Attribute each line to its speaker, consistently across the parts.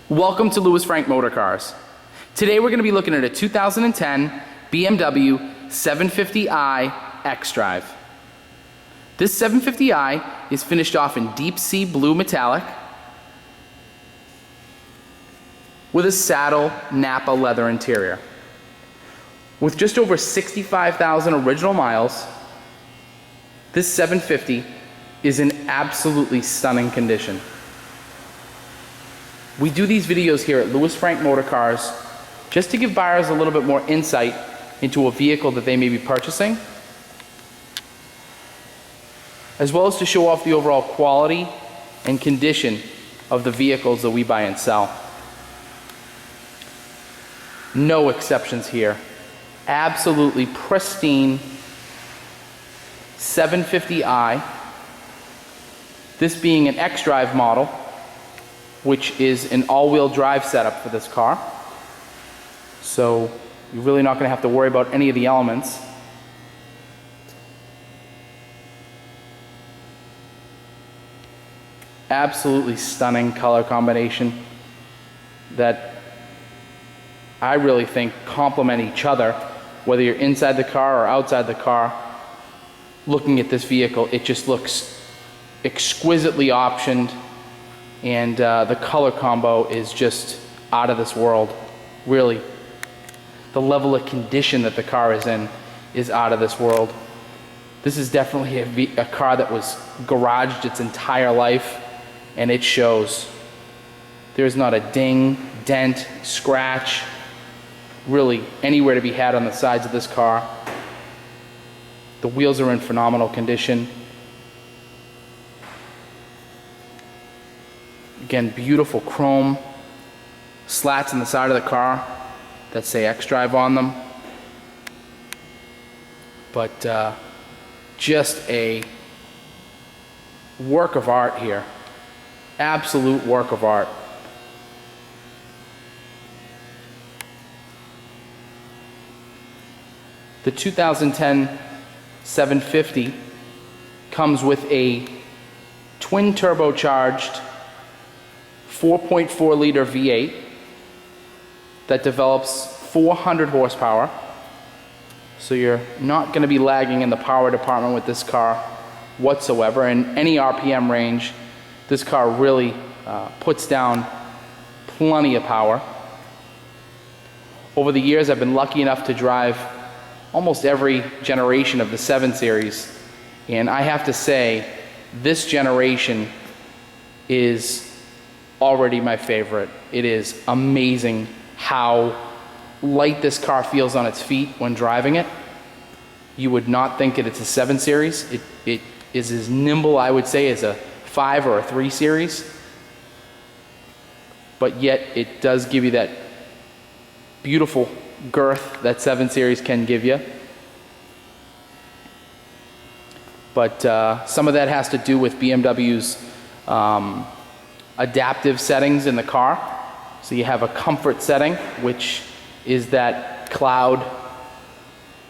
Speaker 1: Welcome to Louis Frank Motorcars. Today we're going to be looking at a 2010 BMW 750i xDrive. This 750i is finished off in deep sea blue metallic with a saddle Nappa leather interior. With just over 65,000 original miles, this 750 is in absolutely stunning condition. We do these videos here at Louis Frank Motorcars just to give buyers a little bit more insight into a vehicle that they may be purchasing, as well as to show off the overall quality and condition of the vehicles that we buy and sell. No exceptions here. Absolutely pristine 750i, this being an xDrive model, which is an all-wheel drive setup for this car. So you're really not going to have to worry about any of the elements. Absolutely stunning color combination that I really think complement each other, whether you're inside the car or outside the car. Looking at this vehicle, it just looks exquisitely optioned, and the color combo is just out of this world. Really, the level of condition that the car is in is out of this world. This is definitely a car that was garaged its entire life, and it shows. There's not a ding, dent, scratch, really anywhere to be had on the sides of this car. The wheels are in phenomenal condition. Again, beautiful chrome slats on the side of the car that say xDrive on them. But just a work of art here. Absolute work of art. The 2010 750 comes with a twin turbocharged 4.4 liter V8 that develops 400 horsepower. So you're not going to be lagging in the power department with this car whatsoever. In any RPM range, this car really puts down plenty of power. Over the years, I've been lucky enough to drive almost every generation of the 7 Series, and I have to say this generation is already my favorite. It is amazing how light this car feels on its feet when driving it. You would not think that it's a 7 Series. It is as nimble, I would say, as a 5 or a 3 Series, but yet it does give you that beautiful girth that 7 Series can give you. But some of that has to do with BMW's adaptive settings in the car. So you have a comfort setting, which is that cloud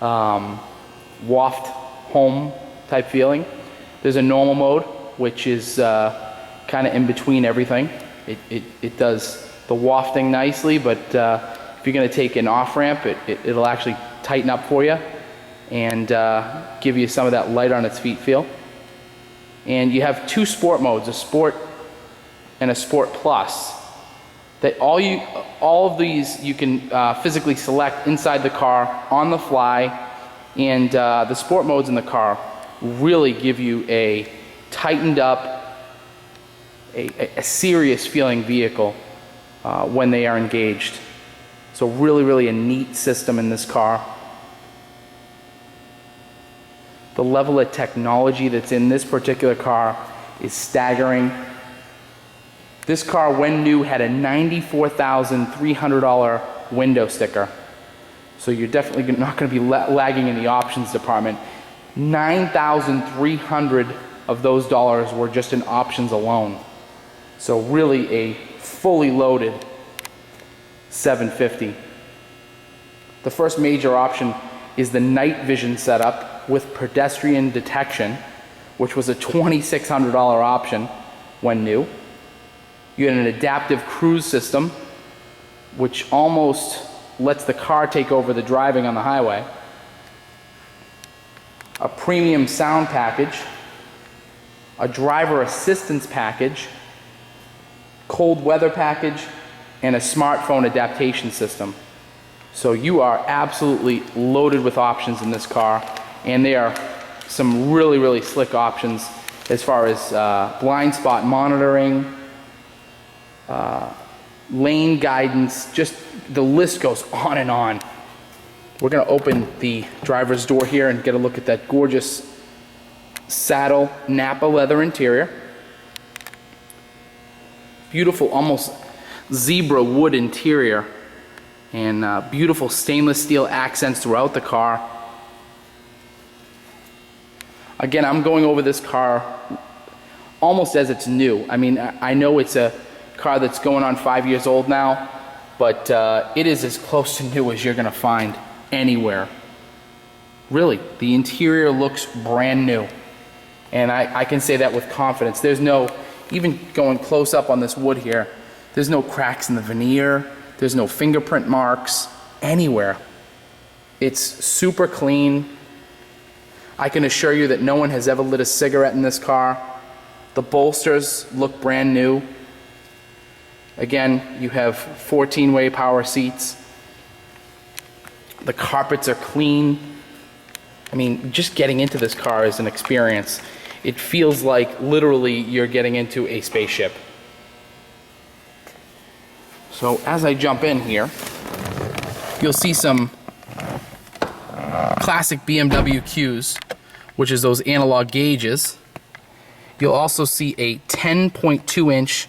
Speaker 1: waft home type feeling. There's a normal mode, which is kind of in between everything. It does the wafting nicely, but if you're going to take an off-ramp, it'll actually tighten up for you and give you some of that light on its feet feel. And you have 2 sport modes, a Sport and a Sport Plus. That all of these you can physically select inside the car on the fly, and the sport modes in the car really give you a tightened up, a serious feeling vehicle when they are engaged. So really a neat system in this car. The level of technology that's in this particular car is staggering. This car, when new, had a $94,300 window sticker. So you're definitely not going to be lagging in the options department. $9,300 of those dollars were just in options alone. So really a fully loaded 750. The first major option is the night vision setup with pedestrian detection, which was a $2,600 option when new. You get an adaptive cruise system, which almost lets the car take over the driving on the highway. A premium sound package, a driver assistance package, cold weather package, and a smartphone adaptation system. So you are absolutely loaded with options in this car, and they are some really, really slick options as far as blind spot monitoring, lane guidance, just the list goes on and on. We're gonna open the driver's door here and get a look at that gorgeous saddle Nappa leather interior. Beautiful, almost zebra wood interior, and beautiful stainless steel accents throughout the car. Again, I'm going over this car almost as it's new. I mean, I know it's a car that's going on 5 years old now, but it is as close to new as you're gonna find anywhere. Really, the interior looks brand new. And I can say that with confidence. There's no, even going close up on this wood here, there's no cracks in the veneer, there's no fingerprint marks anywhere. It's super clean. I can assure you that no one has ever lit a cigarette in this car. The bolsters look brand new. Again, you have 14-way power seats. The carpets are clean. I mean, just getting into this car is an experience. It feels like literally you're getting into a spaceship. So as I jump in here, you'll see some classic BMW cues, which is those analog gauges. You'll also see a 10.2-inch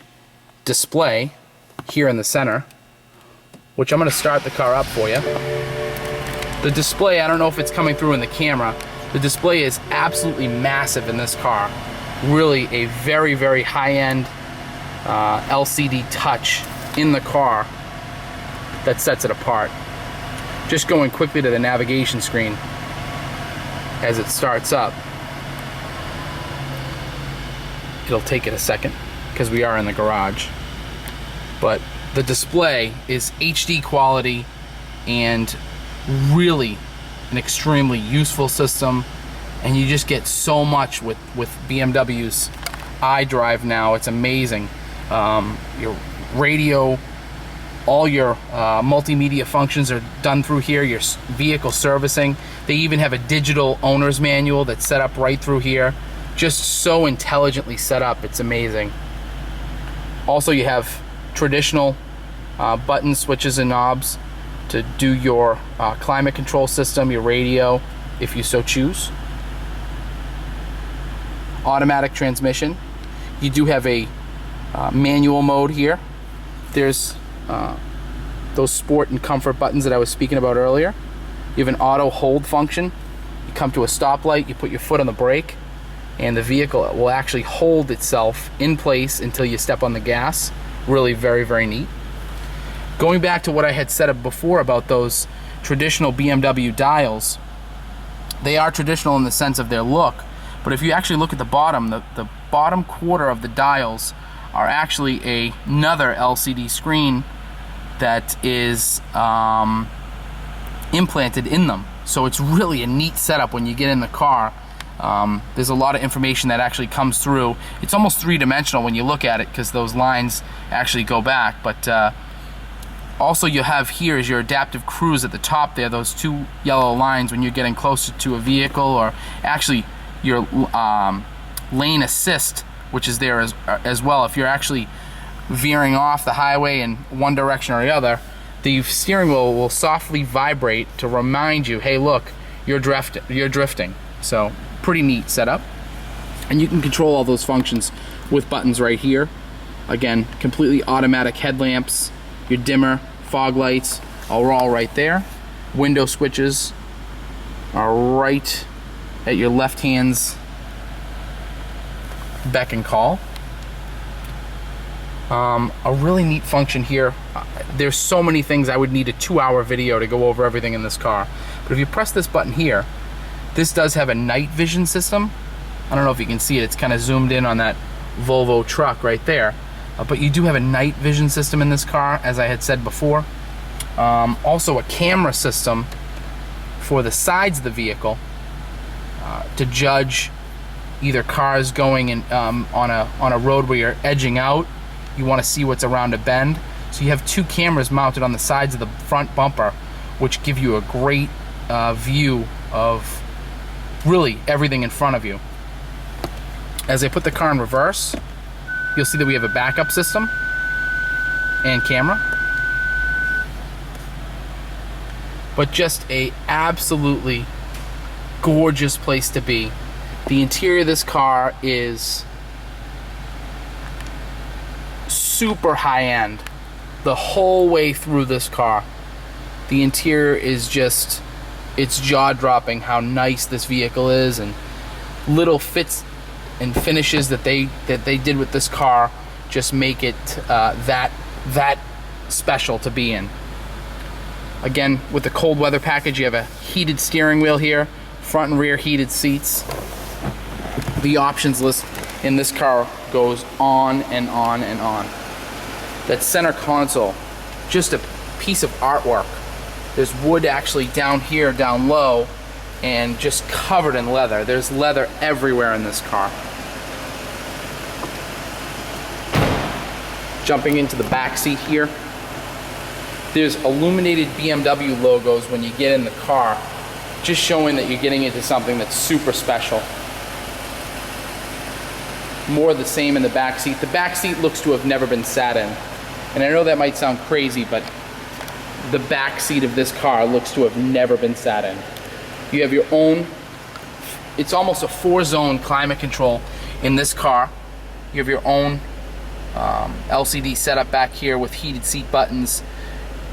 Speaker 1: display here in the center, which I'm going to start the car up for you. The display, I don't know if it's coming through in the camera, the display is absolutely massive in this car. Really a very, very high-end LCD touch in the car that sets it apart. Just going quickly to the navigation screen as it starts up. It'll take it a second because we are in the garage. But the display is HD quality and really an extremely useful system, and you just get so much with BMW's iDrive now. It's amazing. Your radio, all your multimedia functions are done through here, your vehicle servicing. They even have a digital owner's manual that's set up right through here. Just so intelligently set up, it's amazing. Also, you have traditional button switches and knobs to do your climate control system, your radio, if you so choose. Automatic transmission. You do have a manual mode here. There's those sport and comfort buttons that I was speaking about earlier. You have an auto hold function. You come to a stoplight, you put your foot on the brake, and the vehicle will actually hold itself in place until you step on the gas. Really very, very neat. Going back to what I had said before about those traditional BMW dials, they are traditional in the sense of their look, but if you actually look at the bottom, the bottom quarter of the dials are actually another LCD screen that is implanted in them. So it's really a neat setup when you get in the car. There's a lot of information that actually comes through. It's almost three-dimensional when you look at it because those lines actually go back, but also you have here is your adaptive cruise at the top there, those two yellow lines when you're getting closer to a vehicle, or actually your lane assist, which is there as well. If you're actually veering off the highway in one direction or the other, the steering wheel will softly vibrate to remind you, hey look, you're drifting. So pretty neat setup. And you can control all those functions with buttons right here. Again, completely automatic headlamps, your dimmer, fog lights are all right there. Window switches are right at your left hand's beck and call. A really neat function here. There's so many things I would need a 2-hour video to go over everything in this car. But if you press this button here, this does have a night vision system. I don't know if you can see it. It's kind of zoomed in on that Volvo truck right there. but you do have a night vision system in this car, as I had said before. Also a camera system for the sides of the vehicle to judge either cars going in, on a road where you're edging out. You want to see what's around a bend. So you have two cameras mounted on the sides of the front bumper, which give you a great view of really everything in front of you. As I put the car in reverse, you'll see that we have a backup system and camera. But just a absolutely gorgeous place to be. The interior of this car is super high-end. The whole way through this car, the interior is just, it's jaw-dropping how nice this vehicle is, and little fits and finishes that they did with this car just make it that special to be in. Again, with the cold weather package, you have a heated steering wheel here, front and rear heated seats. The options list in this car goes on and on and on. That center console, just a piece of artwork. There's wood actually down here, down low, and just covered in leather. There's leather everywhere in this car. Jumping into the back seat here, there's illuminated BMW logos when you get in the car, just showing that you're getting into something that's super special. More of the same in the back seat. The back seat looks to have never been sat in. And I know that might sound crazy, but the back seat of this car looks to have never been sat in. You have your own, it's almost a 4-zone climate control in this car. You have your own LCD setup back here with heated seat buttons.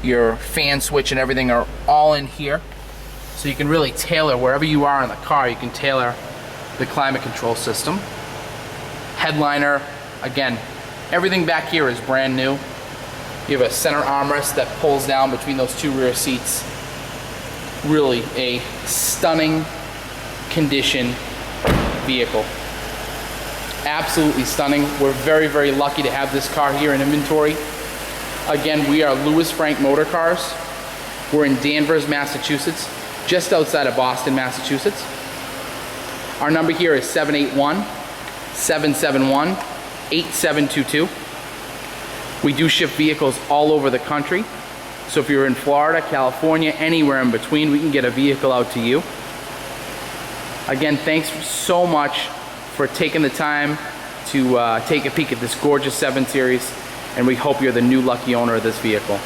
Speaker 1: Your fan switch and everything are all in here. So you can really tailor, wherever you are in the car, you can tailor the climate control system. Headliner, again, everything back here is brand new. You have a center armrest that pulls down between those two rear seats. Really a stunning condition vehicle. Absolutely stunning. We're very, very lucky to have this car here in inventory. Again, we are Louis Frank Motorcars. We're in Danvers, Massachusetts, just outside of Boston, Massachusetts. Our number here is 781-771-8722. We do ship vehicles all over the country. So if you're in Florida, California, anywhere in between, we can get a vehicle out to you. Again, thanks so much for taking the time to take a peek at this gorgeous 7 Series, and we hope you're the new lucky owner of this vehicle.